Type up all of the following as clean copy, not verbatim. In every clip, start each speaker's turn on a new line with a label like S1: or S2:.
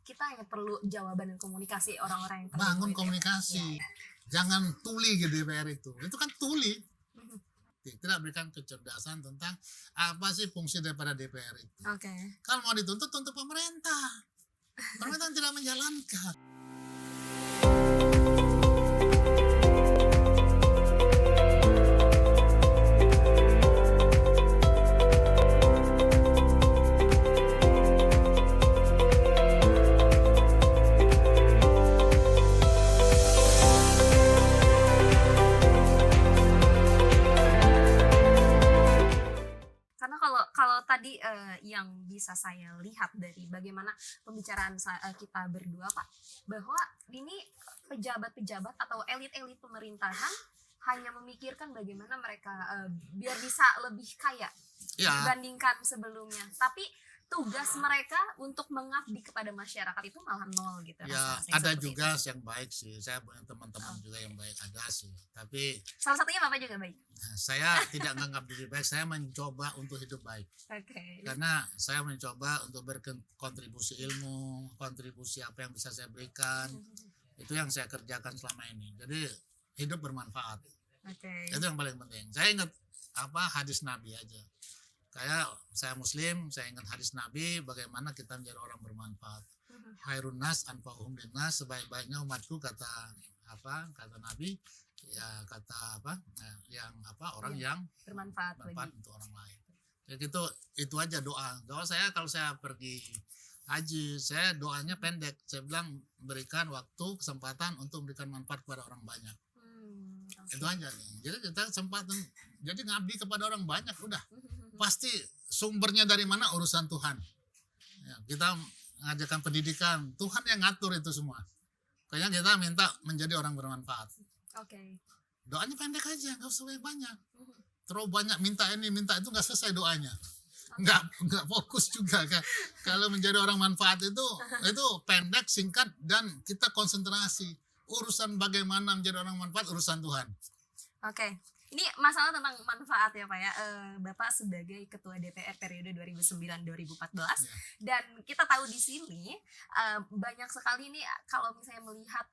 S1: kita hanya perlu jawaban dan komunikasi orang-orang yang
S2: Bangun
S1: terlibat.
S2: komunikasi.
S1: Ya.
S2: Jangan tuli gitu DPR itu. Itu kan tuli.
S1: Mhm.
S2: Tidak berikan kecerdasan tentang apa sih fungsi daripada DPR itu.
S1: Oke.
S2: Kalau mau dituntut, tuntut pemerintah. Pemerintah tidak menjalankan.
S1: Karena kalau tadi yang bisa saya lihat dari bagaimana pembicaraan kita berdua, Pak, bahwa ini pejabat-pejabat atau elit-elit pemerintahan hanya memikirkan bagaimana mereka biar bisa lebih kaya
S2: Ya,
S1: dibandingkan sebelumnya. Tapi tugas mereka untuk mengabdi kepada masyarakat itu malah nol gitu.
S2: ya
S1: rasa saya
S2: ada
S1: seperti
S2: juga
S1: itu.
S2: yang baik sih. Saya punya teman-teman juga yang baik, ada sih. Tapi
S1: Salah satunya Bapak juga baik.
S2: saya tidak menganggap diri baik. Saya mencoba untuk hidup baik.
S1: Oke.
S2: Karena saya mencoba untuk berkontribusi ilmu, kontribusi apa yang bisa saya berikan. Itu yang saya kerjakan selama ini. Jadi hidup bermanfaat.
S1: Oke.
S2: Itu yang paling penting. Saya ingat hadis Nabi aja. Kayak saya Muslim, saya ingat hadis Nabi bagaimana kita menjadi orang bermanfaat. Khairun nas anfa'uhum linnas, sebaik-baiknya umatku kata Nabi, ya kata orang yang
S1: Bermanfaat
S2: bermanfaat
S1: bagi.
S2: untuk orang lain. Jadi itu aja doa. Kalau saya pergi haji, saya doanya pendek. Saya bilang berikan waktu, kesempatan untuk memberikan manfaat kepada orang banyak.
S1: Oke.
S2: Itu aja. Jadi kita kesempatan, jadi ngabdi kepada orang banyak udah. Pasti sumbernya dari mana urusan Tuhan. Ya, kita mengajarkan pendidikan, Tuhan yang ngatur itu semua. Kayaknya kita minta menjadi orang bermanfaat.
S1: Oke.
S2: Doanya pendek aja, nggak usah banyak. Terlalu banyak minta ini, minta itu nggak selesai doanya. Nggak fokus juga kan. Kalau menjadi orang manfaat itu pendek, singkat, dan kita konsentrasi. Urusan bagaimana menjadi orang manfaat, urusan Tuhan.
S1: Oke. Ini masalah tentang manfaat ya Pak ya. Bapak sebagai Ketua DPR periode 2009-2014
S2: Ya.
S1: dan kita tahu di sini banyak sekali nih kalau misalnya melihat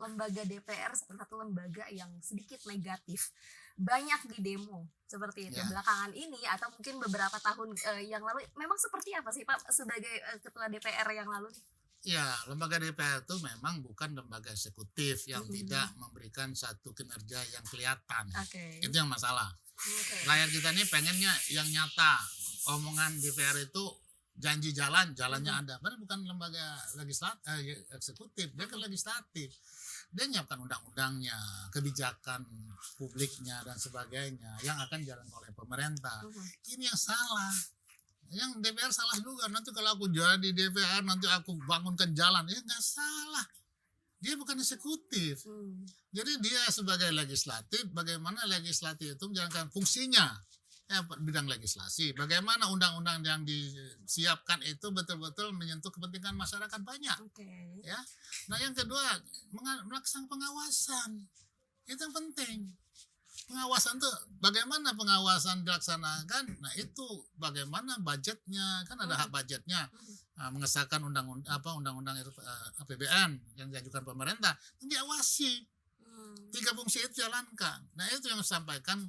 S1: lembaga DPR seperti satu lembaga yang sedikit negatif, banyak di demo seperti itu
S2: Ya.
S1: belakangan ini atau mungkin beberapa tahun yang lalu. Memang seperti apa sih Pak sebagai Ketua DPR yang lalu?
S2: Ya, lembaga DPR itu memang bukan lembaga eksekutif yang tidak memberikan satu kinerja yang kelihatan.
S1: Oke.
S2: Itu yang masalah.
S1: Oke.
S2: Rakyat kita ini pengennya yang nyata. Omongan DPR itu janji jalannya ada. Padahal bukan lembaga eksekutif, dia kan legislatif. Dia menyiapkan undang-undangnya, kebijakan publiknya dan sebagainya yang akan dijalankan oleh pemerintah. Ini yang salah. Yang DPR salah juga. Nanti kalau aku jadi DPR, nanti aku bangunkan jalan. Ya nggak salah. Dia bukan eksekutif. Jadi dia sebagai legislatif, bagaimana legislatif itu menjalankan fungsinya. Ya, bidang legislasi. Bagaimana undang-undang yang disiapkan itu betul-betul menyentuh kepentingan masyarakat banyak.
S1: Oke.
S2: Ya. Nah yang kedua, melaksanakan pengawasan. Itu yang penting. Pengawasan tuh bagaimana pengawasan dilaksanakan? Nah itu bagaimana budgetnya, kan ada hak budgetnya. Mengesahkan undang-undang APBN yang diajukan pemerintah, diawasi. 3 fungsi itu jalankan. Nah itu yang saya sampaikan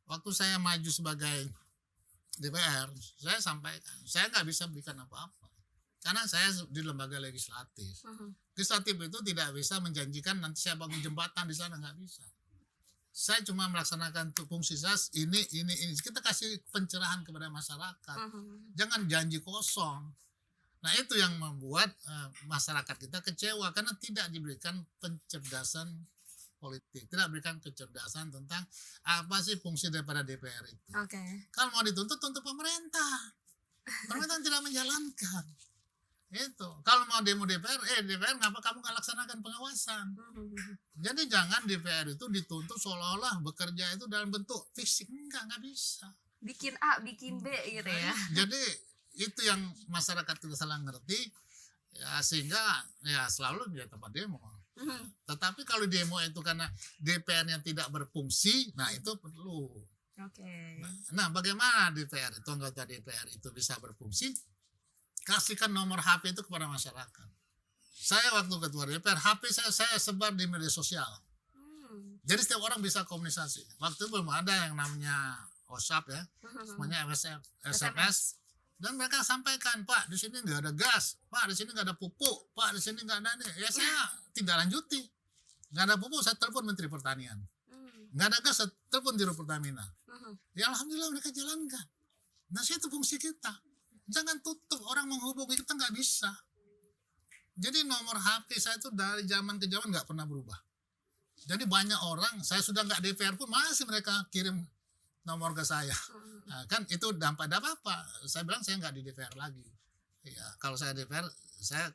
S2: waktu saya maju sebagai DPR. Saya sampaikan, saya nggak bisa berikan apa-apa karena saya di lembaga legislatif. Legislatif itu tidak bisa menjanjikan nanti saya bangun jembatan di sana, nggak bisa. Saya cuma melaksanakan fungsi saya ini. Kita kasih pencerahan kepada masyarakat. Jangan janji kosong. Nah itu yang membuat masyarakat kita kecewa karena tidak diberikan pencerdasan politik, tidak diberikan kecerdasan tentang apa sih fungsi daripada DPR itu.
S1: Oke.
S2: Kalau mau dituntut, tuntut pemerintah. Pemerintah tidak menjalankan. Itu kalau mau demo DPR, DPR ngapa kamu nggak laksanakan pengawasan? Jadi jangan DPR itu dituntut seolah-olah bekerja itu dalam bentuk fisik, nggak bisa.
S1: Bikin A, bikin B gitu ya.
S2: Jadi itu yang masyarakat kita salah ngerti, ya sehingga ya selalu dia tempat demo. Tetapi kalau demo itu karena DPR yang tidak berfungsi, nah itu perlu.
S1: Oke.
S2: Nah bagaimana DPR itu, anggota DPR itu bisa berfungsi? Kasihkan nomor HP itu kepada masyarakat. saya waktu ketua DPR, HP saya sebar di media sosial. Jadi setiap orang bisa komunikasi. Waktu itu belum ada yang namanya WhatsApp ya, semuanya SMS. Dan mereka sampaikan, Pak di sini nggak ada gas, Pak di sini nggak ada pupuk, Pak di sini nggak ada ini. Ya saya tidak lanjuti. Nggak ada pupuk, saya telepon Menteri Pertanian. Nggak ada gas, saya telepon Dirut Pertamina. Ya alhamdulillah mereka jalankan. Nah itu fungsi kita. Jangan tutup, orang menghubungi kita nggak bisa. Jadi nomor HP saya itu dari zaman ke zaman nggak pernah berubah. Jadi banyak orang, saya sudah nggak DPR pun masih mereka kirim nomor ke saya. Nah, kan itu dampak apa? Saya bilang saya nggak di DPR lagi. Ya, kalau saya DPR, saya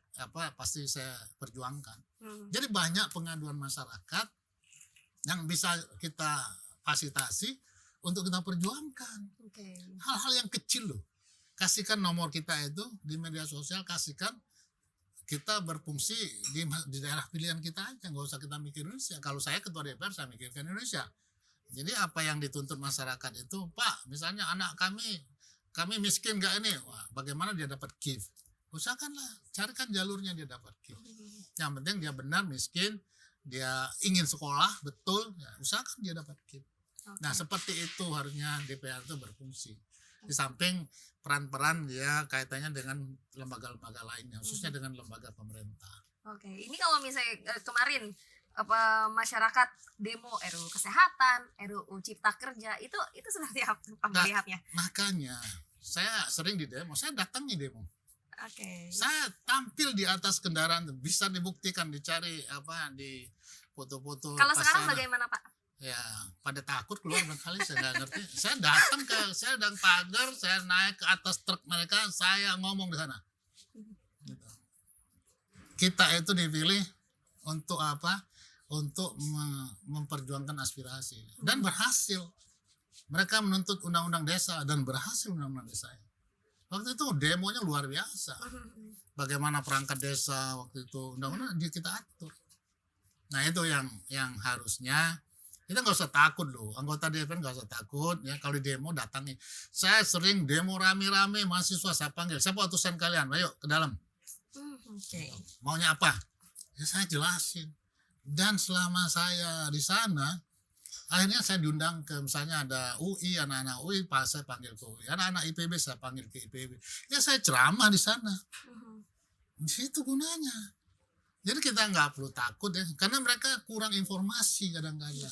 S2: pasti saya perjuangkan. Jadi banyak pengaduan masyarakat yang bisa kita fasilitasi untuk kita perjuangkan. Hal-hal yang kecil loh. Kasihkan nomor kita itu di media sosial, kasihkan kita berfungsi di daerah pilihan kita aja, nggak usah kita mikir Indonesia. Kalau saya ketua DPR, saya mikirkan Indonesia. Jadi apa yang dituntut masyarakat itu, Pak, misalnya anak kami miskin nggak ini, wah, bagaimana dia dapat KIF? Usahakanlah, carikan jalurnya dia dapat KIF. Yang penting dia benar miskin, dia ingin sekolah, betul, ya, usahakan dia dapat KIF. Nah seperti itu harusnya DPR itu berfungsi. Di samping peran-peran dia kaitannya dengan lembaga-lembaga lainnya, khususnya dengan lembaga pemerintah.
S1: Ini kalau misalnya kemarin masyarakat demo RUU Kesehatan, RUU Cipta Kerja, itu seperti apa melihatnya?
S2: Makanya saya sering di demo, saya datangi demo. Saya tampil di atas kendaraan, bisa dibuktikan, dicari di foto-foto.
S1: Kalau sekarang bagaimana Pak?
S2: Ya pada takut keluar berkali, saya nggak ngerti. Saya datang pagar, saya naik ke atas truk mereka, saya ngomong di sana. Gitu. Kita itu dipilih untuk apa? Untuk memperjuangkan aspirasi dan berhasil. Mereka menuntut undang-undang desa dan berhasil undang-undang desa. Waktu itu demonya luar biasa. Bagaimana perangkat desa waktu itu undang-undang kita atur. Nah itu yang harusnya kita nggak usah takut loh. Anggota DPR nggak usah takut ya. Kalau di demo datangi. Saya sering demo rame-rame mahasiswa, saya panggil. Siapa utusan kalian? Ayo ke dalam. Maunya apa? Ya saya jelasin. Dan selama saya di sana, akhirnya saya diundang ke misalnya ada UI, anak-anak UI, saya panggil ke UI. Anak-anak IPB saya panggil ke IPB. Ya saya ceramah di sana. Di situ gunanya. Jadi kita nggak perlu takut ya, karena mereka kurang informasi kadang-kadang.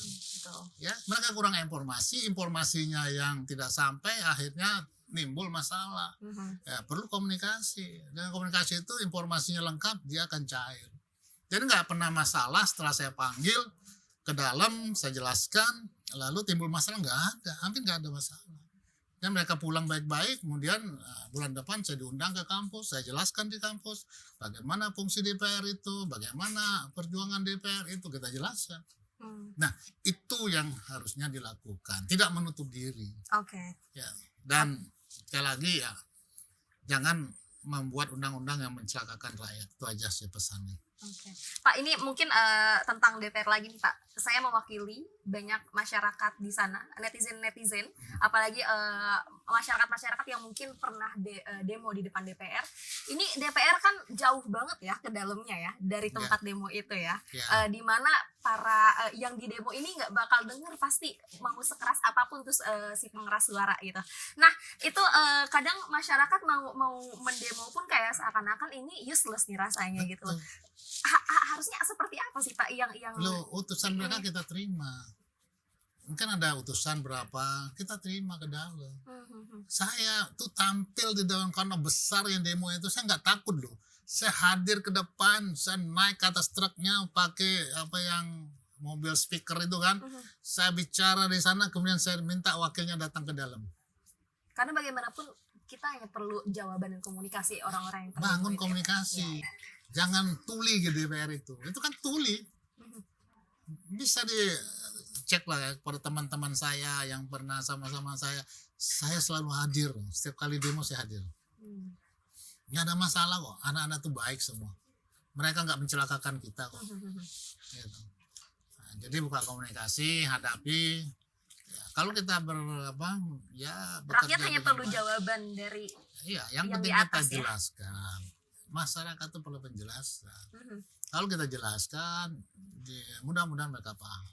S2: Ya, mereka kurang informasinya yang tidak sampai, akhirnya nimbul masalah. Ya, perlu komunikasi. Dengan komunikasi itu informasinya lengkap, dia akan cair. Jadi nggak pernah masalah setelah saya panggil ke dalam, saya jelaskan, lalu timbul masalah, nggak ada, hampir nggak ada masalah. Dan mereka pulang baik-baik, kemudian bulan depan saya diundang ke kampus, saya jelaskan di kampus bagaimana fungsi DPR itu, bagaimana perjuangan DPR itu, kita jelaskan. Nah itu yang harusnya dilakukan, tidak menutup diri. Ya, dan sekali lagi ya, jangan membuat undang-undang yang mencelakakan rakyat, itu aja sih pesannya.
S1: Pak, ini mungkin tentang DPR lagi nih Pak. Saya mewakili banyak masyarakat di sana, netizen, apalagi masyarakat yang mungkin pernah demo di depan DPR. Ini DPR kan jauh banget ya ke dalamnya ya, dari tempat demo itu ya. Dimana para yang di demo ini nggak bakal denger, pasti mau sekeras apapun terus si pengeras suara gitu. Nah itu kadang masyarakat mau mendemo pun kayak seakan-akan ini useless nih rasanya gitu. Harusnya seperti apa sih Pak yang
S2: Loh, utusan mereka kita terima. Mungkin ada utusan berapa, kita terima ke dalam. Saya tuh tampil di dalam, karena besar yang demo itu, saya nggak takut loh. Saya hadir ke depan, saya naik ke atas truknya pakai yang mobil speaker itu kan. Saya bicara di sana, kemudian saya minta wakilnya datang ke dalam.
S1: Karena bagaimanapun kita hanya perlu jawaban dan komunikasi orang-orang yang
S2: bangun komunikasi. Jangan tuli gitu DPR itu kan tuli. Bisa dicek lah ya, pada teman-teman saya yang pernah sama-sama saya selalu hadir, setiap kali demo saya hadir. Nggak ada masalah kok, anak-anak tuh baik semua, mereka nggak mencelakakan kita kok. Gitu. Nah, jadi buka komunikasi, hadapi. Ya, kalau kita rakyat
S1: hanya perlu jawaban dari
S2: yang penting kita jelaskan. masyarakat itu perlu penjelasan.
S1: Mhm.
S2: Kalau kita jelaskan, mudah-mudahan mereka paham.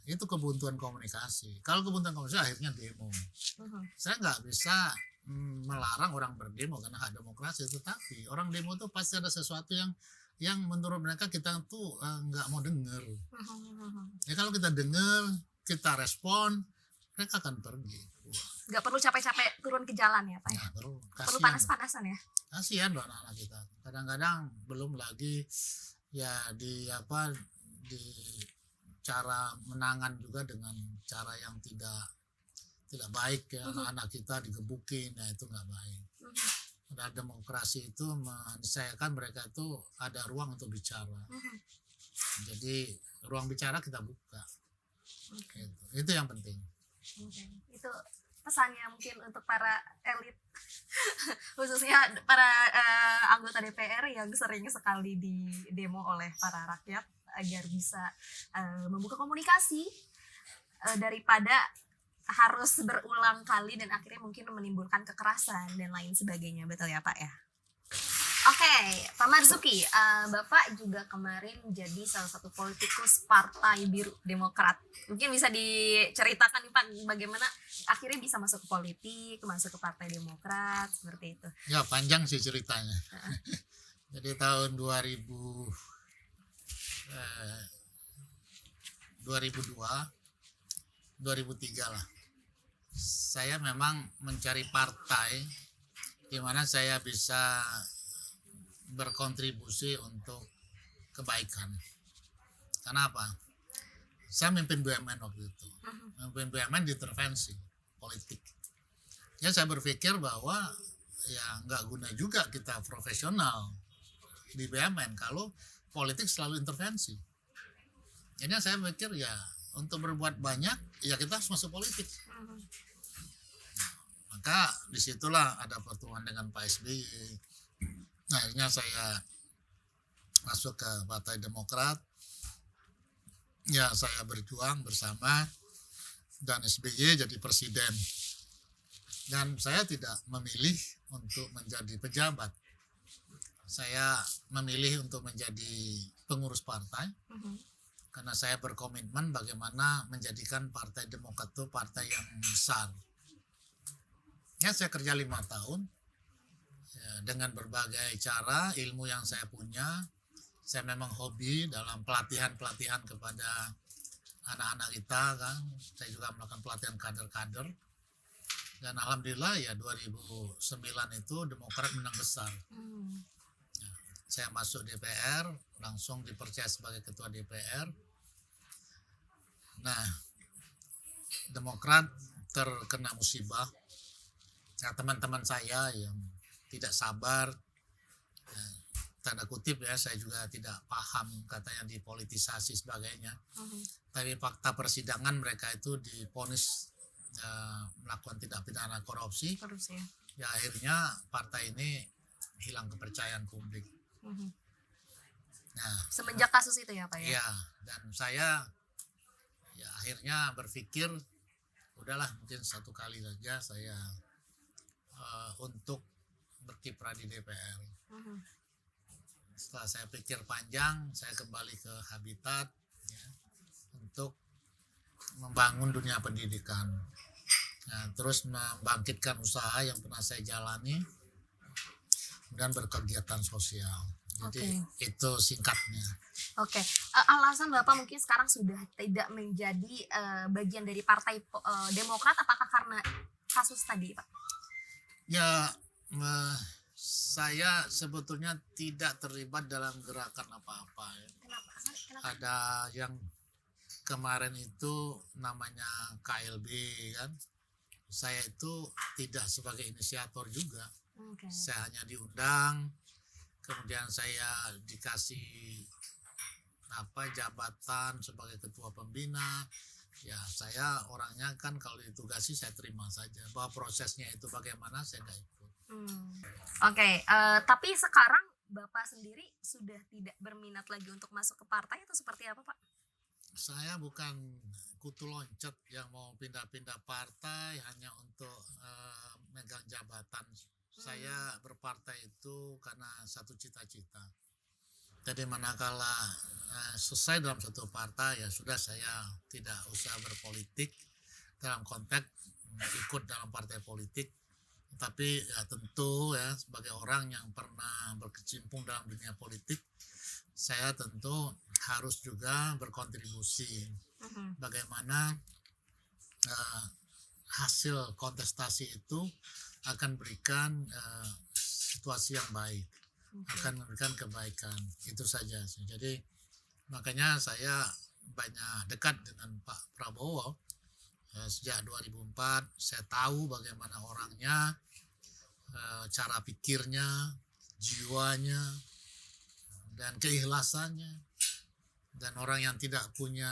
S2: Itu kebuntuan komunikasi. Kalau kebuntuan komunikasi akhirnya demo.
S1: Mhm.
S2: Saya nggak bisa melarang orang berdemo karena hak demokrasi, tetapi orang demo itu pasti ada sesuatu yang menurut mereka kita tuh nggak mau dengar.
S1: Mhm.
S2: Ya kalau kita dengar, kita respon, mereka akan pergi. Wah,
S1: Nggak perlu capek-capek turun ke jalan ya Pak ya?
S2: nggak perlu.
S1: Perlu
S2: Kasihan,
S1: panas-panasan ya?
S2: kasihan loh anak-anak kita. Kadang-kadang belum lagi ya di cara menangan juga dengan cara yang tidak baik ya, anak-anak kita digebukin, ya itu nggak baik.
S1: Mhm.
S2: Dan demokrasi itu meniscayakan mereka itu ada ruang untuk bicara.
S1: Mhm.
S2: Jadi ruang bicara kita buka.
S1: Oke.
S2: Itu yang penting.
S1: Oke. Itu pesannya mungkin untuk para elit khususnya para anggota DPR yang sering sekali di demo oleh para rakyat agar bisa membuka komunikasi daripada harus berulang kali dan akhirnya mungkin menimbulkan kekerasan dan lain sebagainya, betul ya Pak ya? Oke, Pak Marzuki, Bapak juga kemarin jadi salah satu politikus Partai Biru Demokrat. Mungkin bisa diceritakan nih Pak, bagaimana akhirnya bisa masuk ke politik, masuk ke Partai Demokrat, seperti itu.
S2: Ya panjang sih ceritanya. Jadi tahun 2002 2003 lah. Saya memang mencari partai di mana saya bisa berkontribusi untuk kebaikan. Kenapa? Saya memimpin BUMN waktu itu. Memimpin BUMN di intervensi politik. Ya saya berpikir bahwa ya nggak guna juga kita profesional di BUMN kalau politik selalu intervensi. Jadi saya pikir ya untuk berbuat banyak ya kita harus masuk politik. Maka disitulah ada pertemuan dengan Pak SBY. Nah, akhirnya saya masuk ke Partai Demokrat. Ya saya berjuang bersama dan SBY jadi presiden. Dan saya tidak memilih untuk menjadi pejabat. Saya memilih untuk menjadi pengurus partai. Karena saya berkomitmen bagaimana menjadikan Partai Demokrat itu partai yang besar. Ya saya kerja 5 tahun ya, dengan berbagai cara, ilmu yang saya punya. Saya memang hobi dalam pelatihan kepada anak-anak kita kan. Saya juga melakukan pelatihan kader-kader. Dan alhamdulillah ya 2009 itu Demokrat menang besar. Ya, saya masuk DPR, langsung dipercaya sebagai ketua DPR. Nah, Demokrat terkena musibah. Nah, teman-teman saya yang tidak sabar, ya, tanda kutip ya, saya juga tidak paham katanya dipolitisasi sebagainya. Tapi fakta persidangan mereka itu divonis melakukan tindak pidana korupsi. Ya akhirnya partai ini hilang kepercayaan publik. Nah,
S1: semenjak kasus itu ya Pak ya?
S2: Ya, dan saya ya akhirnya berpikir udahlah mungkin satu kali saja saya untuk berkiprah di DPR. Setelah saya pikir panjang, saya kembali ke Habitat ya, untuk membangun dunia pendidikan. Nah, terus membangkitkan usaha yang pernah saya jalani dan berkegiatan sosial. Jadi itu singkatnya.
S1: Oke. Alasan Bapak mungkin sekarang sudah tidak menjadi bagian dari Partai Demokrat apakah karena kasus tadi Pak?
S2: Ya, saya sebetulnya tidak terlibat dalam gerakan apa-apa. Ya.
S1: Kenapa?
S2: Ada yang kemarin itu namanya KLB kan. Saya itu tidak sebagai inisiator juga. Saya hanya diundang, kemudian saya dikasih jabatan sebagai ketua pembina. Ya saya orangnya kan kalau ditugasi saya terima saja. Bahwa prosesnya itu bagaimana saya nggak ikut.
S1: Tapi sekarang Bapak sendiri sudah tidak berminat lagi untuk masuk ke partai atau seperti apa Pak?
S2: Saya bukan kutu loncat yang mau pindah-pindah partai hanya untuk megang jabatan Saya berpartai itu karena satu cita-cita. Jadi manakala selesai dalam satu partai, ya sudah, saya tidak usah berpolitik dalam konteks ikut dalam partai politik. Tapi ya tentu ya, sebagai orang yang pernah berkecimpung dalam dunia politik, saya tentu harus juga berkontribusi bagaimana hasil kontestasi itu akan berikan situasi yang baik, akan memberikan kebaikan. Itu saja sih. Jadi makanya saya banyak dekat dengan Pak Prabowo. Sejak 2004 saya tahu bagaimana orangnya, cara pikirnya, jiwanya, dan keikhlasannya. Dan orang yang tidak punya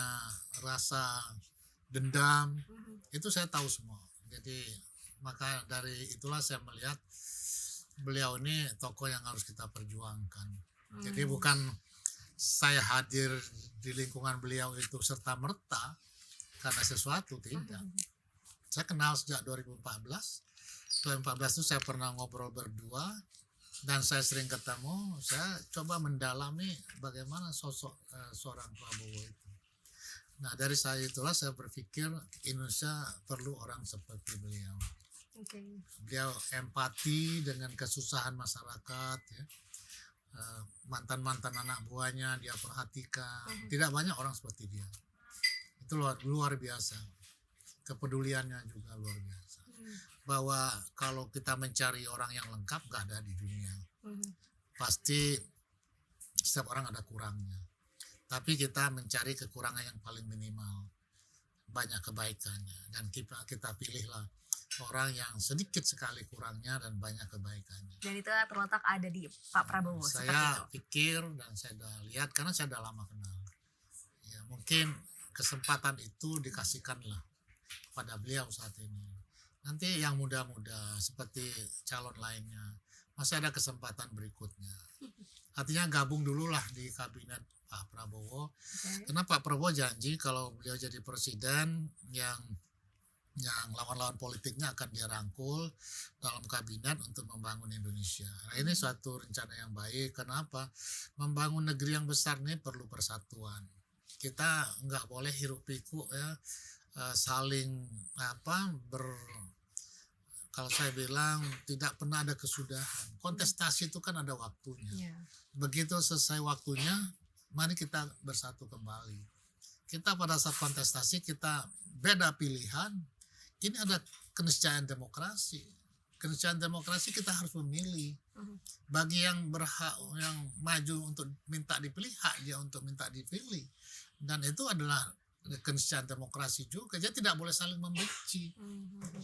S2: rasa dendam, itu saya tahu semua. Jadi maka dari itulah saya melihat beliau ini tokoh yang harus kita perjuangkan. Jadi bukan saya hadir di lingkungan beliau itu serta merta karena sesuatu, tidak. Saya kenal sejak 2014. 2014 itu saya pernah ngobrol berdua dan saya sering ketemu. Saya coba mendalami bagaimana sosok seorang Prabowo itu. Nah, dari saya itulah saya berpikir Indonesia perlu orang seperti beliau. Beliau empati dengan kesusahan masyarakat, ya. Mantan-mantan anak buahnya dia perhatikan. Tidak banyak orang seperti dia. Itu luar biasa. Kepeduliannya juga luar biasa. Bahwa kalau kita mencari orang yang lengkap, gak ada di dunia. Pasti setiap orang ada kurangnya. Tapi kita mencari kekurangan yang paling minimal, banyak kebaikannya, dan kita pilihlah orang yang sedikit sekali kurangnya dan banyak kebaikannya.
S1: Dan itu terletak ada di Pak Prabowo.
S2: Saya pikir dan saya sudah lihat karena saya sudah lama kenal. Ya, mungkin kesempatan itu dikasihkanlah pada beliau saat ini. Nanti yang muda-muda seperti calon lainnya masih ada kesempatan berikutnya. Artinya gabung dululah di kabinet Pak Prabowo. Karena Pak Prabowo janji kalau beliau jadi presiden, yang lawan-lawan politiknya akan dia rangkul dalam kabinet untuk membangun Indonesia. Nah, ini suatu rencana yang baik. Kenapa? Membangun negeri yang besar ini perlu persatuan. Kita nggak boleh hiruk pikuk ya, saling kalau saya bilang tidak pernah ada kesudahan. Kontestasi itu kan ada waktunya. Begitu selesai waktunya, mari kita bersatu kembali. Kita pada saat kontestasi kita beda pilihan. Ini ada keniscayaan demokrasi. Keniscayaan demokrasi kita harus memilih. Bagi yang berhak, yang maju untuk minta dipilih, hak dia untuk minta dipilih. Dan itu adalah keniscayaan demokrasi juga. Jadi tidak boleh saling membenci.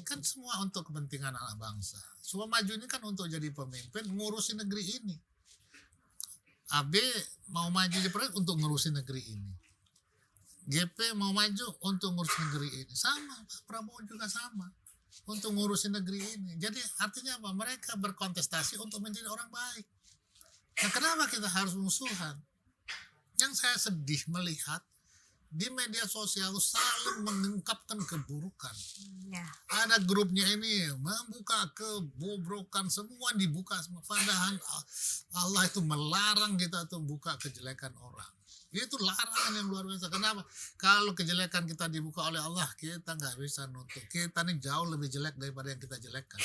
S2: Kan semua untuk kepentingan anak bangsa. Semua maju ini kan untuk jadi pemimpin, ngurusin negeri ini. AB mau maju jadi presiden untuk ngurusin negeri ini. GP mau maju untuk ngurusin negeri ini. Sama, Pak Prabowo juga sama. Untuk ngurusin negeri ini. Jadi artinya apa? Mereka berkontestasi untuk menjadi orang baik. Nah, kenapa kita harus musuhan? Yang saya sedih melihat di media sosial saling mengungkapkan keburukan. Ada grupnya ini membuka kebobrokan, semua dibuka semua. Padahal Allah itu melarang kita untuk buka kejelekan orang. Itu larangan yang luar biasa. Kenapa? Kalau kejelekan kita dibuka oleh Allah, kita nggak bisa nutup. Kita ini jauh lebih jelek daripada yang kita jelekkan.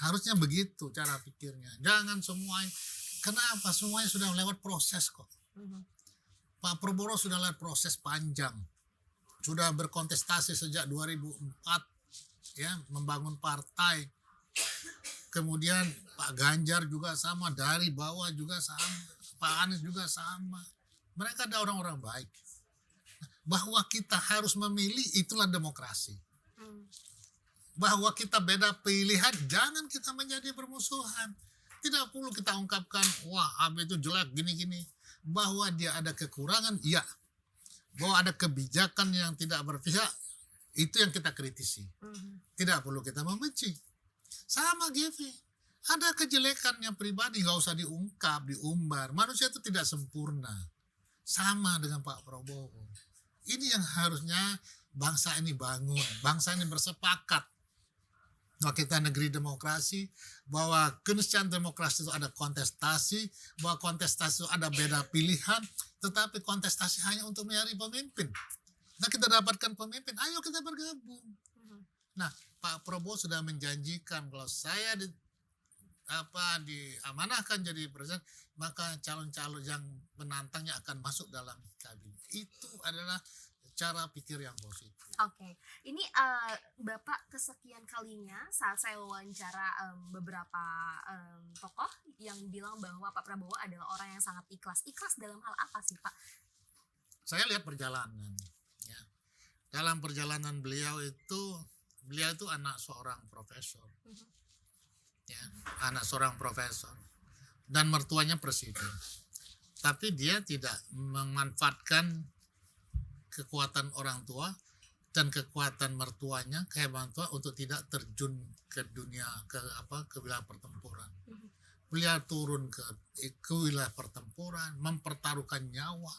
S2: Harusnya begitu cara pikirnya. Jangan semuanya. Kenapa? Semuanya sudah lewat proses kok. Pak Prabowo sudah lewat proses panjang. Sudah berkontestasi sejak 2004. Ya, membangun partai. Kemudian Pak Ganjar juga sama. Dari bawah juga sama. Pak Anies juga sama. Mereka ada orang-orang baik. Bahwa kita harus memilih, itulah demokrasi. Bahwa kita beda pilihan, jangan kita menjadi bermusuhan. Tidak perlu kita ungkapkan, wah AB itu jelek gini-gini. Bahwa dia ada kekurangan, iya. Bahwa ada kebijakan yang tidak berpihak, itu yang kita kritisi. Tidak perlu kita membenci. Sama GV. Ada kejelekannya pribadi, gak usah diungkap, diumbar. Manusia itu tidak sempurna. Sama dengan Pak Prabowo. Ini yang harusnya bangsa ini bangun. Bangsa ini bersepakat. bahwa kita negeri demokrasi, bahwa keniscayaan demokrasi itu ada kontestasi, bahwa kontestasi itu ada beda pilihan, tetapi kontestasi hanya untuk mencari pemimpin. Nah, kita dapatkan pemimpin, ayo kita bergabung.
S1: Mhm.
S2: Nah, Pak Prabowo sudah menjanjikan kalau saya diamanahkan jadi presiden, maka calon-calon yang menantangnya akan masuk dalam kabinet. Itu adalah cara pikir yang positif.
S1: Oke, ini Bapak kesekian kalinya saat saya wawancara beberapa tokoh yang bilang bahwa Pak Prabowo adalah orang yang sangat ikhlas. Ikhlas dalam hal apa sih, Pak?
S2: Saya lihat perjalanan, ya. Dalam perjalanan beliau itu anak seorang profesor,
S1: Mhm.
S2: ya, anak seorang profesor, dan mertuanya presiden. Tapi dia tidak memanfaatkan kekuatan orang tua dan kekuatan mertuanya, kehebatan tua untuk tidak terjun ke dunia ke wilayah pertempuran.
S1: Mhm.
S2: Beliau turun ke wilayah pertempuran, mempertaruhkan nyawa.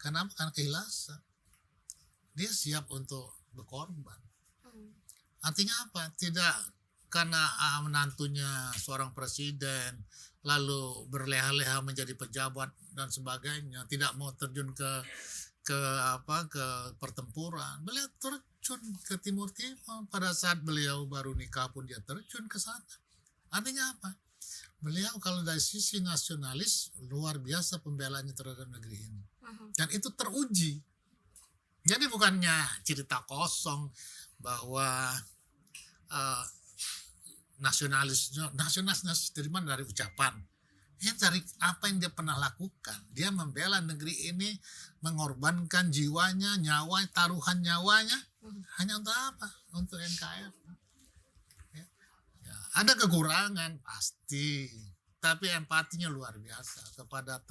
S2: Kenapa? Karena keikhlasan. Dia siap untuk berkorban.
S1: Mhm.
S2: Artinya apa? Tidak karena menantunya seorang presiden lalu berleha-leha menjadi pejabat dan sebagainya, tidak mau terjun ke pertempuran. Beliau terjun ke Timur pada saat beliau baru nikah pun dia terjun ke sana. Artinya apa? Beliau kalau dari sisi nasionalis luar biasa pembelaannya terhadap negeri ini.
S1: Mhm.
S2: Dan itu teruji. Jadi bukannya cerita kosong bahwa nasionalis dari mana? Dari ucapan. Ya, dari apa yang dia pernah lakukan. Dia membela negeri ini, mengorbankan jiwanya, nyawa, taruhan nyawanya. Hanya untuk apa? Untuk NKRI. Ya. Ya, ada kekurangan pasti, tapi empatinya luar biasa kepada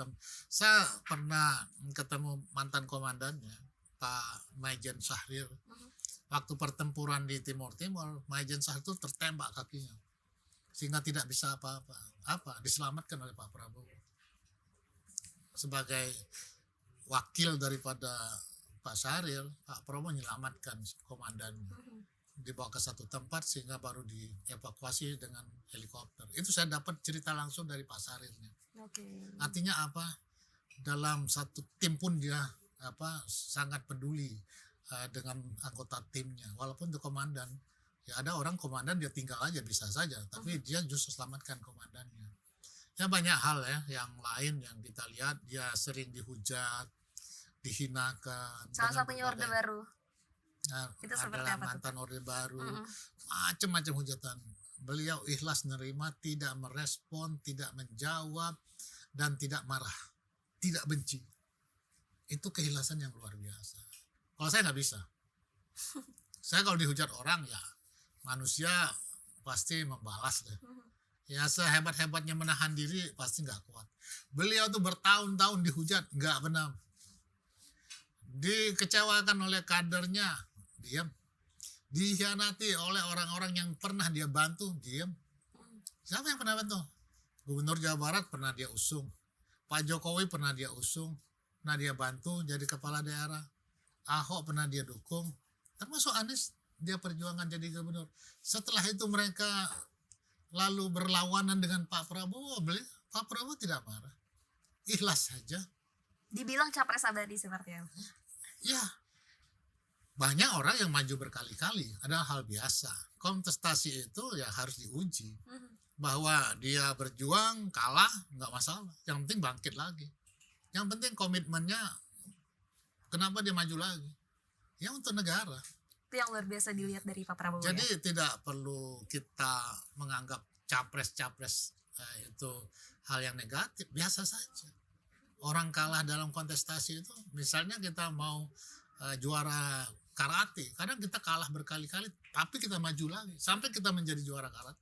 S2: saya pernah ketemu mantan komandannya, Pak Maijen Syahrir. Waktu pertempuran di Timur, Maijen Syahrir itu tertembak kakinya, sehingga tidak bisa diselamatkan oleh Pak Prabowo. Sebagai wakil daripada Pak Syahrir, Pak Prabowo menyelamatkan komandannya, dibawa ke satu tempat sehingga baru dievakuasi dengan helikopter. Itu saya dapat cerita langsung dari Pak Syahrirnya.
S1: Oke.
S2: Artinya apa? Dalam satu tim pun dia sangat peduli dengan anggota timnya, walaupun itu komandan. Ya, ada orang komandan dia tinggal aja bisa saja, tapi dia justru selamatkan komandannya. Ya, banyak hal ya yang lain yang kita lihat. Dia sering dihujat, dihinakan.
S1: Salah satunya Orde Baru. Itu seperti
S2: Adalah
S1: apa tuh,
S2: mantan Orde Baru,
S1: Mhm.
S2: macam-macam hujatan. Beliau ikhlas menerima, tidak merespon, tidak menjawab, dan tidak marah, tidak benci. Itu keikhlasan yang luar biasa. Kalau saya nggak bisa. Saya kalau dihujat orang, ya manusia pasti membalas deh. Ya, sehebat-hebatnya menahan diri pasti nggak kuat. Beliau tuh bertahun-tahun dihujat, nggak pernah. Dikecewakan oleh kadernya, diam. Dikhianati oleh orang-orang yang pernah dia bantu, diam. Siapa yang pernah bantu? Gubernur Jawa Barat pernah dia usung. Pak Jokowi pernah dia usung, pernah dia bantu jadi kepala daerah. Ahok pernah dia dukung, termasuk Anies dia perjuangan jadi gubernur. Setelah itu mereka lalu berlawanan dengan Pak Prabowo, Pak Prabowo tidak marah, ikhlas saja.
S1: Dibilang capres abadi seperti apa?
S2: Ya, banyak orang yang maju berkali-kali, adalah hal biasa. Kontestasi itu ya harus diuji. Bahwa dia berjuang, kalah, nggak masalah. Yang penting bangkit lagi. Yang penting komitmennya, kenapa dia maju lagi? Ya untuk negara.
S1: Itu yang luar biasa dilihat dari Pak Prabowo.
S2: Jadi
S1: ya?
S2: tidak perlu kita menganggap capres-capres itu hal yang negatif, biasa saja. Orang kalah dalam kontestasi itu, misalnya kita mau juara karate, kadang kita kalah berkali-kali, tapi kita maju lagi sampai kita menjadi juara karate.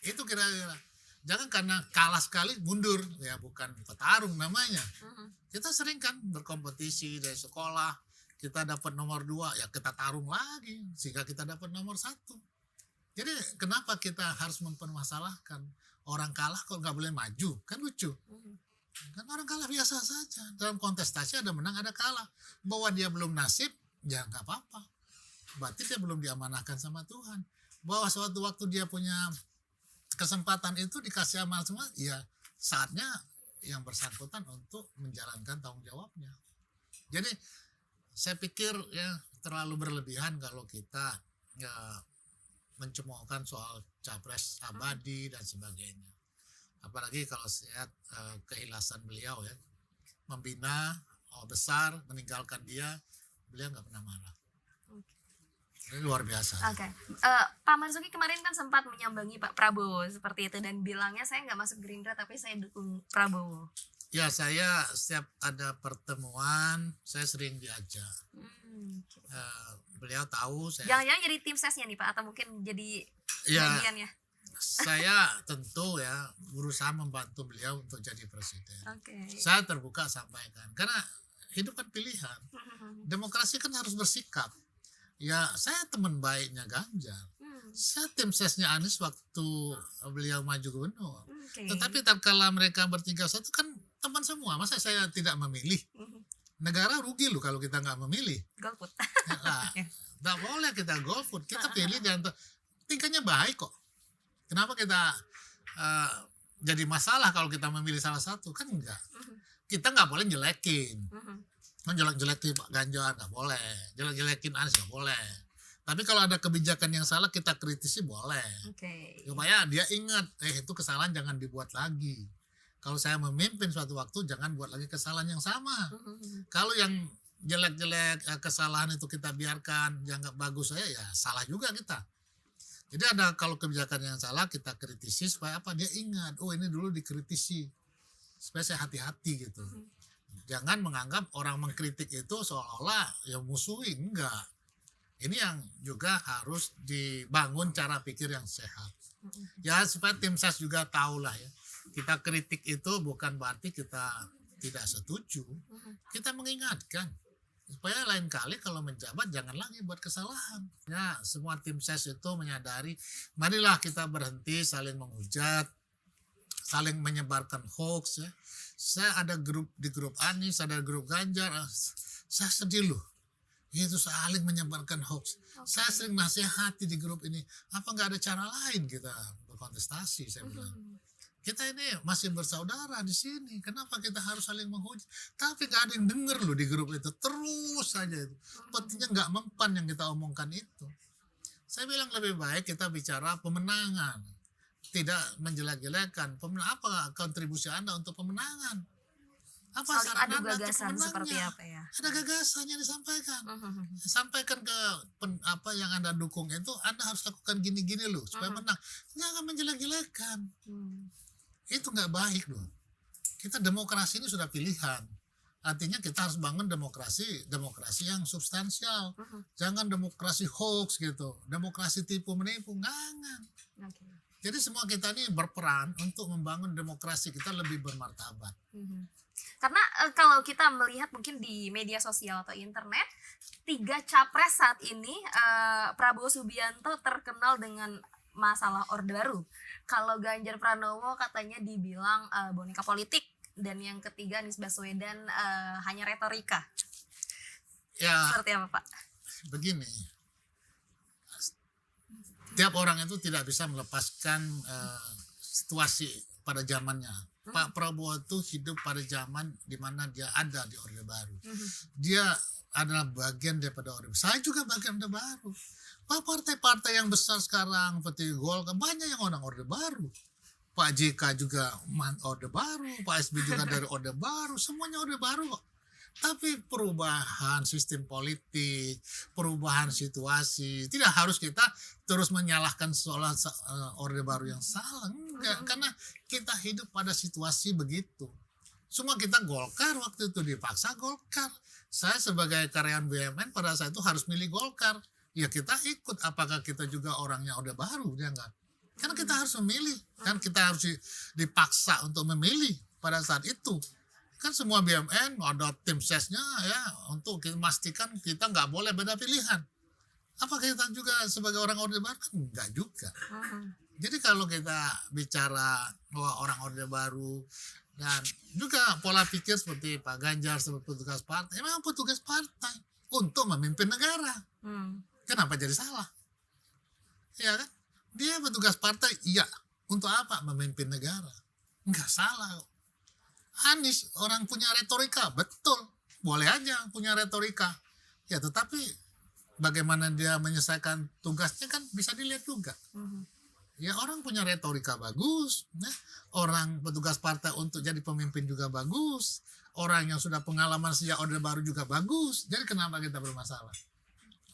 S2: Itu kira-kira. Jangan karena kalah sekali mundur, ya bukan petarung namanya. Kita sering kan berkompetisi dari sekolah, kita dapat nomor 2, ya kita tarung lagi sehingga kita dapat nomor 1. Jadi kenapa kita harus mempermasalahkan orang kalah kok nggak boleh maju? Kan lucu. Kan orang kalah biasa saja. Dalam kontestasi ada menang ada kalah. Bahwa dia belum nasib, ya nggak apa-apa. Berarti dia belum diamanahkan sama Tuhan. bahwa suatu waktu dia punya kesempatan itu dikasih amal semua, ya saatnya yang bersangkutan untuk menjalankan tanggung jawabnya. Jadi saya pikir ya terlalu berlebihan kalau kita ya, mencemoohkan soal capres abadi dan sebagainya. Apalagi kalau saya keikhlasan beliau ya, membina besar, meninggalkan dia, beliau nggak pernah marah. Ini luar biasa.
S1: Oke. Pak Marzuki kemarin kan sempat menyambangi Pak Prabowo seperti itu dan bilangnya saya nggak masuk Gerindra tapi saya dukung Prabowo.
S2: Ya, saya setiap ada pertemuan saya sering diajak.
S1: Gitu.
S2: Beliau tahu saya.
S1: Jangan-jangan jadi tim sesnya nih Pak atau mungkin jadi
S2: Ya,
S1: bagiannya.
S2: saya tentu ya berusaha membantu beliau untuk jadi presiden.
S1: Oke.
S2: Saya terbuka sampaikan karena hidup kan pilihan. Demokrasi kan harus bersikap. Ya, saya teman baiknya Ganjar. Saya tim sesnya Anies waktu beliau maju gubernur.
S1: Oke.
S2: Tetapi tatkala mereka bertiga satu kan teman semua. Masa saya tidak memilih? Negara rugi loh kalau kita nggak memilih.
S1: Golput.
S2: Nah, nggak boleh kita golput. Kita pilih di antara tingkahnya baik kok. Kenapa kita jadi masalah kalau kita memilih salah satu? Kan enggak. Kita nggak boleh jelekin. Jelek-jelekin Pak Ganjar nggak boleh. Jelek-jelekin Anies nggak boleh. Tapi kalau ada kebijakan yang salah kita kritisi boleh.
S1: Oke.
S2: Supaya dia ingat, itu kesalahan jangan dibuat lagi. Kalau saya memimpin suatu waktu jangan buat lagi kesalahan yang sama. Kalau yang jelek-jelek kesalahan itu kita biarkan, dianggap bagus saya ya salah juga kita. Jadi ada kalau kebijakan yang salah kita kritisi supaya apa? Dia ingat, oh ini dulu dikritisi. Supaya saya hati-hati gitu. Jangan menganggap orang mengkritik itu seolah-olah ya musuhi, enggak. Ini yang juga harus dibangun cara pikir yang sehat. Ya supaya tim ses juga tahulah ya. Kita kritik itu bukan berarti kita tidak setuju. Kita mengingatkan. Supaya lain kali kalau menjabat jangan lagi buat kesalahan. Ya semua tim ses itu menyadari. Marilah kita berhenti saling menghujat. Saling menyebarkan hoax ya. Saya ada grup di grup Anies, ada grup Ganjar. Saya sedih loh. Itu saling menyebarkan hoax. Saya sering nasihati di grup ini. Apa nggak ada cara lain kita berkontestasi? Saya bilang. Kita ini masih bersaudara di sini. Kenapa kita harus saling menghujat? Tapi nggak ada yang denger loh di grup itu. Terus saja itu. Sepertinya nggak mempan yang kita omongkan itu. Saya bilang lebih baik kita bicara pemenangan. Tidak menjelek-jelekan. Apa kontribusi Anda untuk pemenangan? Apa
S1: Saling
S2: saran
S1: adu
S2: Anda untuk
S1: gagasan seperti
S2: pemenangnya?
S1: apa ya?
S2: Ada gagasan yang disampaikan. Sampaikan ke apa yang Anda dukung itu, Anda harus lakukan gini-gini loh supaya menang. Jangan menjelek-jelekan. Itu nggak baik loh. Kita demokrasi ini sudah pilihan. Artinya kita harus bangun demokrasi yang substansial. Jangan demokrasi hoax gitu. Demokrasi tipu menipu, jangan. Jadi semua kita ini berperan untuk membangun demokrasi kita lebih bermartabat.
S1: Karena kalau kita melihat mungkin di media sosial atau internet, 3 capres saat ini Prabowo Subianto terkenal dengan masalah Orde Baru. Kalau Ganjar Pranowo katanya dibilang boneka politik, dan yang ketiga Anies Baswedan hanya retorika.
S2: Ya,
S1: seperti apa Pak?
S2: Begini, tiap orang itu tidak bisa melepaskan situasi pada zamannya. Pak Prabowo itu hidup pada zaman di mana dia ada di Orde Baru. Dia adalah bagian daripada Orde Baru. Saya juga bagian Orde Baru. Pak partai-partai yang besar sekarang seperti Golkar banyak yang orang Orde Baru. Pak JK juga Orde Baru, Pak SBY juga dari Orde Baru, semuanya Orde Baru kok. Tapi perubahan sistem politik, perubahan situasi, tidak harus kita terus menyalahkan soal Orde Baru yang salah. Enggak, karena kita hidup pada situasi begitu. Semua kita Golkar waktu itu dipaksa Golkar. Saya sebagai karyawan BUMN pada saat itu harus milih Golkar. Ya kita ikut, apakah kita juga orangnya Orde Baru, dia enggak. Karena kita harus memilih, kan kita harus dipaksa untuk memilih pada saat itu. Kan semua BUMN ada tim sesnya ya untuk memastikan kita nggak boleh beda pilihan. Apa kita juga sebagai orang Orde Baru? Kan enggak juga. Jadi kalau kita bicara bahwa orang Orde Baru dan juga pola pikir seperti Pak Ganjar sebagai petugas partai, memang petugas partai untuk memimpin negara. Kenapa jadi salah? Ya kan? Dia petugas partai, iya. Untuk apa? Memimpin negara. Enggak salah kok. Anies orang punya retorika, betul. Boleh aja punya retorika. Ya tetapi bagaimana dia menyelesaikan tugasnya kan bisa dilihat juga. Ya orang punya retorika bagus, ya. Orang petugas partai untuk jadi pemimpin juga bagus. Orang yang sudah pengalaman sejak Orde Baru juga bagus. Jadi kenapa kita bermasalah?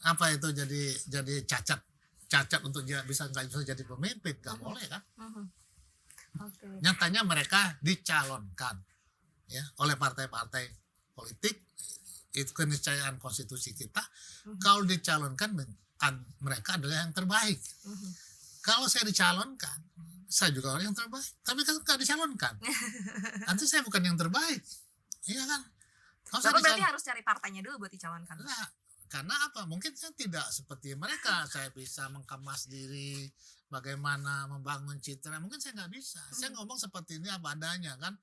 S2: Apa itu jadi cacat untuk dia nggak bisa jadi pemimpin? Nggak boleh kan?
S1: Oke.
S2: Nyatanya mereka dicalonkan ya oleh partai-partai politik, itu keniscayaan konstitusi kita. Kalau dicalonkan mereka adalah yang terbaik. Kalau saya dicalonkan, saya juga orang yang terbaik. Tapi kan nggak dicalonkan, nanti saya bukan yang terbaik, iya kan? Kalau saya
S1: Bapak berarti harus cari partainya dulu buat dicalonkan.
S2: Nah, karena apa? Mungkin saya tidak seperti mereka. Saya bisa mengkemas diri, bagaimana membangun citra. Mungkin saya nggak bisa. Saya ngomong seperti ini apa adanya kan.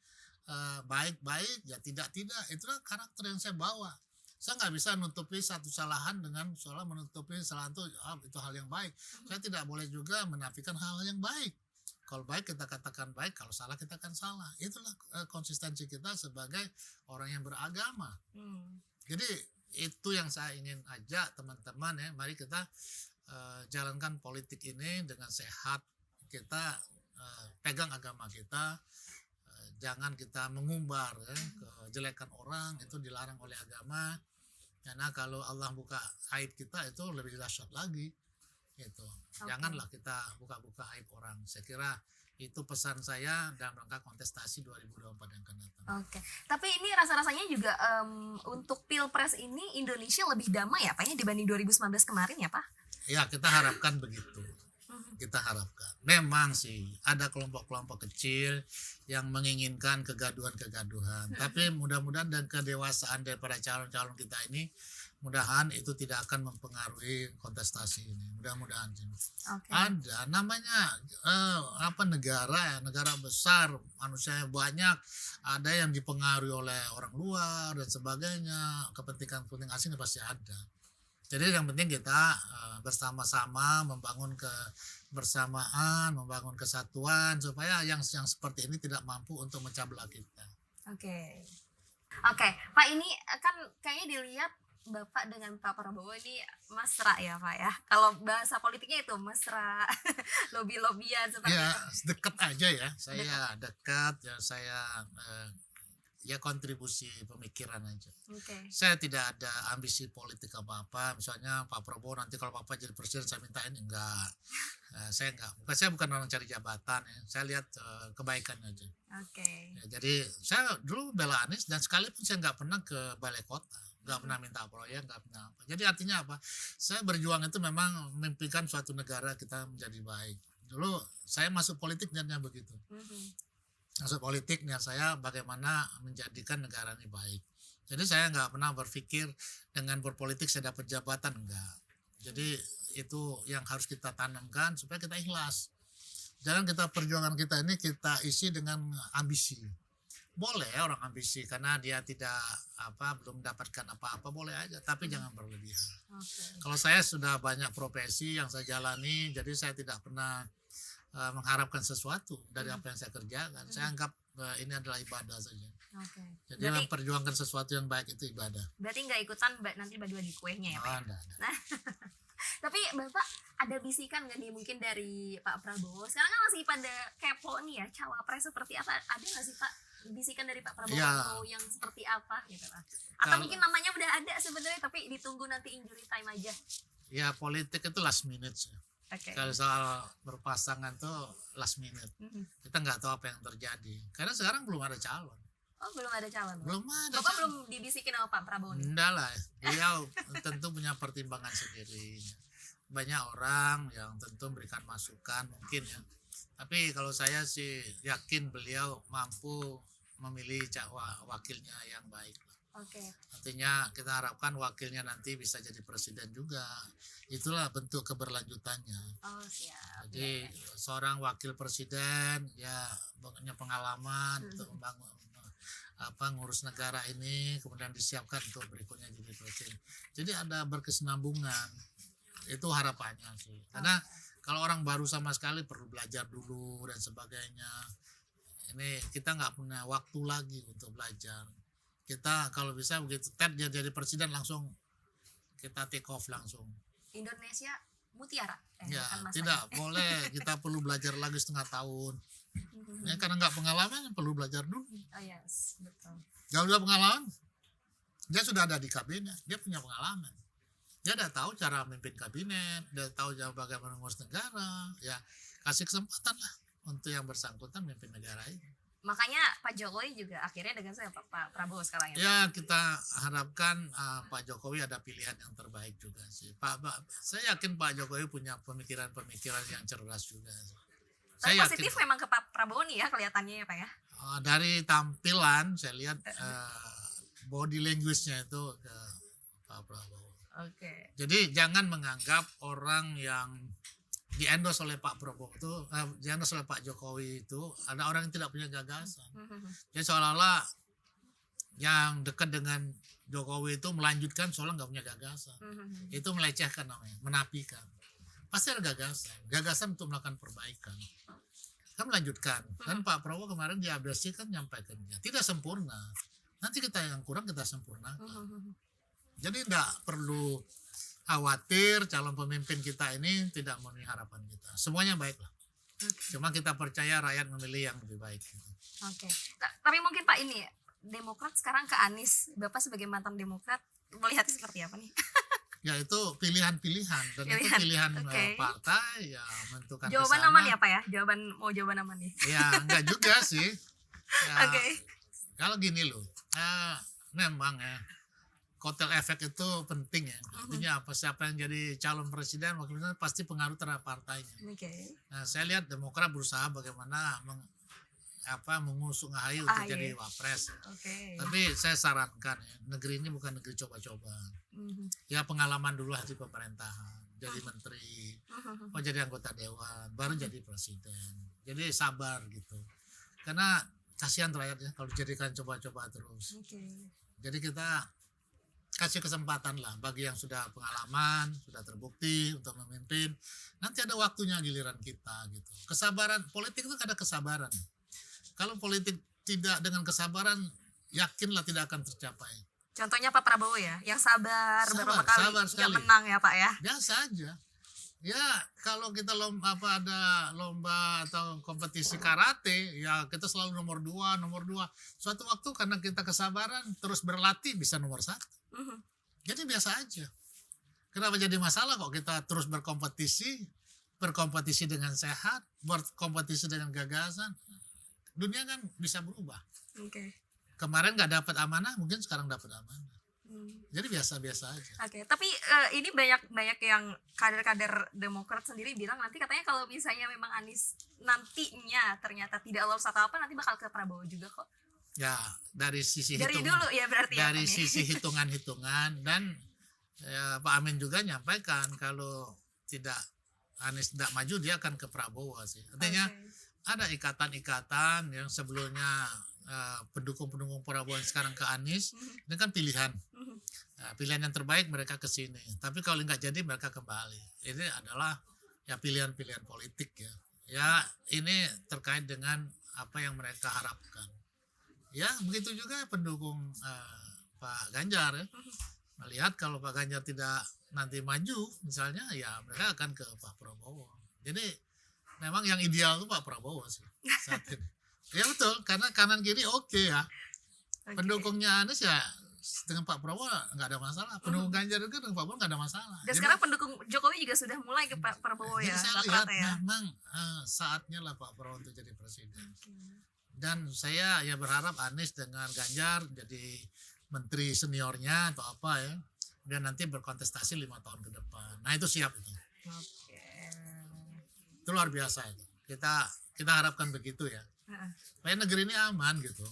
S2: Baik-baik, ya tidak-tidak. Itulah karakter yang saya bawa. Saya nggak bisa menutupi satu kesalahan dengan soal menutupi kesalahan itu hal yang baik. Saya tidak boleh juga menafikan hal yang baik. Kalau baik kita katakan baik, kalau salah kita akan salah. Itulah konsistensi kita sebagai orang yang beragama. Jadi itu yang saya ingin ajak teman-teman ya, mari kita jalankan politik ini dengan sehat. Kita pegang agama kita, jangan kita mengumbar ya, kejelekan orang, itu dilarang oleh agama. Karena kalau Allah buka aib kita itu lebih dahsyat lagi. Gitu. Janganlah kita buka-buka aib orang. Saya kira itu pesan saya dalam rangka kontestasi 2024 yang akan datang.
S1: Oke. Tapi ini rasa-rasanya juga untuk Pilpres ini Indonesia lebih damai ya Pak ya dibanding 2019 kemarin ya Pak?
S2: Ya, kita harapkan begitu. Kita harapkan. Memang sih ada kelompok-kelompok kecil yang menginginkan kegaduhan-kegaduhan. Tapi mudah-mudahan dan kedewasaan daripada calon-calon kita ini, mudahan itu tidak akan mempengaruhi kontestasi ini. Mudah-mudahan.
S1: Okay.
S2: Ada namanya negara besar, manusianya banyak, ada yang dipengaruhi oleh orang luar dan sebagainya, kepentingan asing pasti ada. Jadi yang penting kita bersama-sama membangun kebersamaan, membangun kesatuan supaya yang seperti ini tidak mampu untuk memecah belah kita.
S1: Oke, Pak, ini kan kayaknya dilihat Bapak dengan Pak Prabowo ini mesra ya Pak ya. Kalau bahasa politiknya itu mesra, lobby-lobbyan seperti
S2: ya,
S1: itu.
S2: dekat aja ya. Saya dekat ya, saya ya kontribusi pemikiran aja.
S1: Okay.
S2: Saya tidak ada ambisi politik apa-apa. Misalnya Pak Prabowo nanti kalau Bapak jadi presiden saya mintain, enggak. Saya enggak. Saya bukan orang cari jabatan ya. Saya lihat kebaikan aja.
S1: Okay.
S2: Ya, jadi saya dulu bela Anies dan sekalipun saya enggak pernah ke balai kota, enggak pernah minta proyek, enggak pernah apa. Jadi artinya apa? Saya berjuang itu memang memimpikan suatu negara kita menjadi baik. Dulu saya masuk politik niatnya begitu. Masuk politik niat saya bagaimana menjadikan negara ini baik. Jadi saya nggak pernah berpikir dengan berpolitik saya dapat jabatan, enggak. Jadi itu yang harus kita tanamkan supaya kita ikhlas. Jangan kita perjuangan kita ini kita isi dengan ambisi. Boleh orang ambisi karena dia belum mendapatkan apa-apa, boleh aja, tapi jangan berlebihan. Okay. Kalau saya sudah banyak profesi yang saya jalani, jadi saya tidak pernah mengharapkan sesuatu dari apa yang saya kerjakan. Saya anggap ini adalah ibadah saja. Okay. Jadi memperjuangkan sesuatu yang baik itu ibadah.
S1: Berarti nggak ikutan nanti bagi-bagi kuenya ya Pak?
S2: Ada.
S1: Nah, tapi Bapak ada bisikan nggak nih mungkin dari Pak Prabowo? Sekarang kan masih pada kepo nih ya, cawapres seperti apa? Ada nggak sih Pak bisikan dari Pak Prabowo atau yang seperti apa gitu Pak? Atau mungkin namanya udah ada sebenarnya tapi ditunggu nanti injury time aja?
S2: Ya politik itu last minute sih. Okay. Kalau soal berpasangan tuh last minute, kita nggak tahu apa yang terjadi. Karena sekarang belum ada calon.
S1: Oh, belum ada calon?
S2: Belum ada.
S1: Bapak belum dibisikin sama Pak Prabowo?
S2: Enggak lah, beliau tentu punya pertimbangan sendiri. Banyak orang yang tentu memberikan masukan mungkin ya. Tapi kalau saya sih yakin beliau mampu memilih wakilnya yang baik.
S1: Okay.
S2: Artinya kita harapkan wakilnya nanti bisa jadi presiden juga. Itulah bentuk keberlanjutannya.
S1: Oh, siap.
S2: Jadi seorang wakil presiden ya punya pengalaman untuk membangun ngurus negara ini, kemudian disiapkan untuk berikutnya jadi presiden. Jadi ada berkesinambungan. Itu harapannya sih. Karena Kalau orang baru sama sekali perlu belajar dulu dan sebagainya. Ini kita nggak punya waktu lagi untuk belajar. Kita kalau bisa begitu Ted dia jadi presiden langsung kita take off langsung.
S1: Indonesia mutiara.
S2: Ya,
S1: Bukan masanya.
S2: tidak boleh. Kita perlu belajar lagi setengah tahun. Ya, karena nggak pengalaman, perlu belajar dulu.
S1: Oh yes, betul.
S2: Kalau udah pengalaman, dia sudah ada di kabinet, dia punya pengalaman. Dia udah tahu cara memimpin kabinet, dia tahu cara bagaimana mengurus negara. Ya, kasih kesempatan lah untuk yang bersangkutan memimpin negara ini.
S1: Makanya Pak Jokowi juga akhirnya dengan saya Pak Prabowo sekarang ya.
S2: Ya, kita harapkan Pak Jokowi ada pilihan yang terbaik juga sih. Saya yakin Pak Jokowi punya pemikiran-pemikiran yang cerdas juga.
S1: Tapi
S2: Saya
S1: positif
S2: yakin.
S1: memang ke Pak Prabowo nih ya kelihatannya ya Pak ya.
S2: Dari tampilan saya lihat body language-nya itu ke Pak Prabowo.
S1: Oke.
S2: Jadi jangan menganggap orang yang di-endorse oleh Pak Prabowo itu, di-endorse oleh Pak Jokowi itu ada orang yang tidak punya gagasan. Jadi seolah-olah yang dekat dengan Jokowi itu melanjutkan seolah nggak punya gagasan. Itu melecehkan namanya, menafikan. Pasti ada gagasan, gagasan untuk melakukan perbaikan. Kan melanjutkan. Dan Pak Prabowo kemarin di ABSC kan nyampaikannya, tidak sempurna. Nanti kita yang kurang kita sempurnakan. Jadi tidak perlu khawatir calon pemimpin kita ini tidak memenuhi harapan kita. Semuanya baik lah. Cuma kita percaya rakyat memilih yang lebih baik.
S1: Oke. Tapi mungkin Pak ini Demokrat sekarang ke Anies. Bapak sebagai mantan Demokrat melihatnya seperti apa nih?
S2: Ya itu pilihan-pilihan dan itu pilihan partai ya menentukan
S1: jawaban
S2: kesana.
S1: aman ya Pak ya? Jawaban aman nih.
S2: Ya enggak juga sih. Ya,
S1: Oke.
S2: Kalau gini loh, memang ya kotel efek itu penting ya. Artinya apa, siapa yang jadi calon presiden wakil presiden pasti pengaruh terhadap partainya.
S1: Oke.
S2: Nah, saya lihat Demokrat berusaha bagaimana mengusung AHY untuk jadi wapres.
S1: Oke.
S2: Tapi saya sarankan ya, negeri ini bukan negeri coba-coba. Ya pengalaman dulu di pemerintahan, jadi menteri, jadi anggota dewan, baru jadi presiden. Jadi sabar gitu. Karena kasihan rakyatnya kalau dijadikan coba-coba terus. Jadi kita kasih kesempatan lah bagi yang sudah pengalaman, sudah terbukti untuk memimpin. Nanti ada waktunya giliran kita gitu. Kesabaran politik itu ada kesabaran. Kalau politik tidak dengan kesabaran, yakinlah tidak akan tercapai.
S1: Contohnya Pak Prabowo ya, yang sabar beberapa kali nggak menang ya Pak ya.
S2: Biasa aja. Ya kalau kita ada lomba atau kompetisi karate, ya kita selalu nomor 2. Suatu waktu karena kita kesabaran terus berlatih bisa nomor 1. Jadi biasa aja. Kenapa jadi masalah kok kita terus berkompetisi dengan sehat, berkompetisi dengan gagasan. Dunia kan bisa berubah. Kemarin nggak dapat amanah, mungkin sekarang dapat amanah. Jadi biasa-biasa aja.
S1: Oke, tapi ini banyak yang kader-kader Demokrat sendiri bilang nanti katanya kalau misalnya memang Anies nantinya ternyata tidak lolos atau apa nanti bakal ke Prabowo juga kok.
S2: Ya dari sisi
S1: dari dulu ya berarti
S2: dari
S1: ya,
S2: sisi hitungan-hitungan dan ya, Pak Amin juga nyampaikan kalau tidak Anies tidak maju dia akan ke Prabowo sih. Artinya ada ikatan-ikatan yang sebelumnya pendukung-pendukung Prabowo yang sekarang ke Anies, ini kan pilihan. Nah, pilihan yang terbaik mereka ke sini. Tapi kalau nggak jadi mereka kembali. Ini adalah ya pilihan-pilihan politik ya. Ya ini terkait dengan apa yang mereka harapkan. Ya begitu juga pendukung Pak Ganjar ya. Melihat kalau Pak Ganjar tidak nanti maju misalnya ya mereka akan ke Pak Prabowo. Jadi memang yang ideal itu Pak Prabowo sih saat ini. Ya betul, karena kanan kiri oke ya. Pendukungnya Anies ya dengan Pak Prabowo nggak ada masalah. Pendukung Ganjar juga dengan Pak Prabowo nggak ada masalah.
S1: Dan jadi, sekarang pendukung Jokowi juga sudah mulai ke Pak Prabowo ya.
S2: Saya lihat memang saatnya lah Pak Prabowo untuk jadi presiden. Dan saya ya berharap Anies dengan Ganjar jadi menteri seniornya atau apa ya. Dan nanti berkontestasi 5 tahun ke depan. Nah itu siap itu. Itu luar biasa itu. Kita harapkan begitu ya. Supaya negeri ini aman gitu.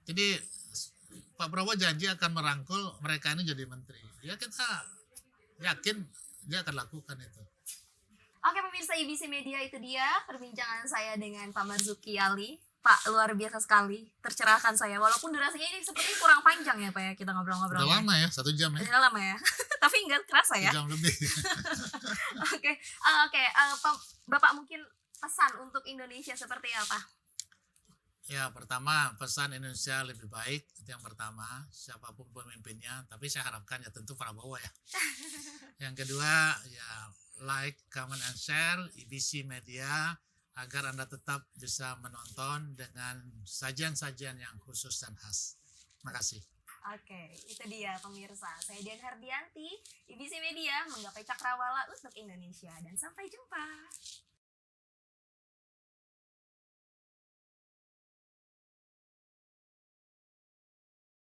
S2: Jadi Pak Prabowo janji akan merangkul mereka ini jadi menteri. Ya kita yakin dia akan lakukan itu.
S1: Oke pemirsa IBC Media, itu dia perbincangan saya dengan Pak Marzuki Ali. Pak luar biasa sekali, tercerahkan saya. Walaupun durasinya ini seperti kurang panjang ya Pak ya kita ngobrol-ngobrol.
S2: Udah lama ya, 1 jam ya.
S1: Udah lama ya. Tapi nggak kerasa ya.
S2: Sejam lebih.
S1: Oke, oke, Bapak mungkin pesan untuk Indonesia seperti apa?
S2: Ya, pertama pesan Indonesia lebih baik itu yang pertama, siapapun pemimpinnya. Tapi saya harapkan ya tentu Prabowo ya. Yang kedua ya like, comment, and share IBC Media agar Anda tetap bisa menonton dengan sajian-sajian yang khusus dan khas. Terima kasih.
S1: Oke, itu dia pemirsa. Saya Dian Hardianti, IBC Media menggapai cakrawala untuk Indonesia dan sampai jumpa.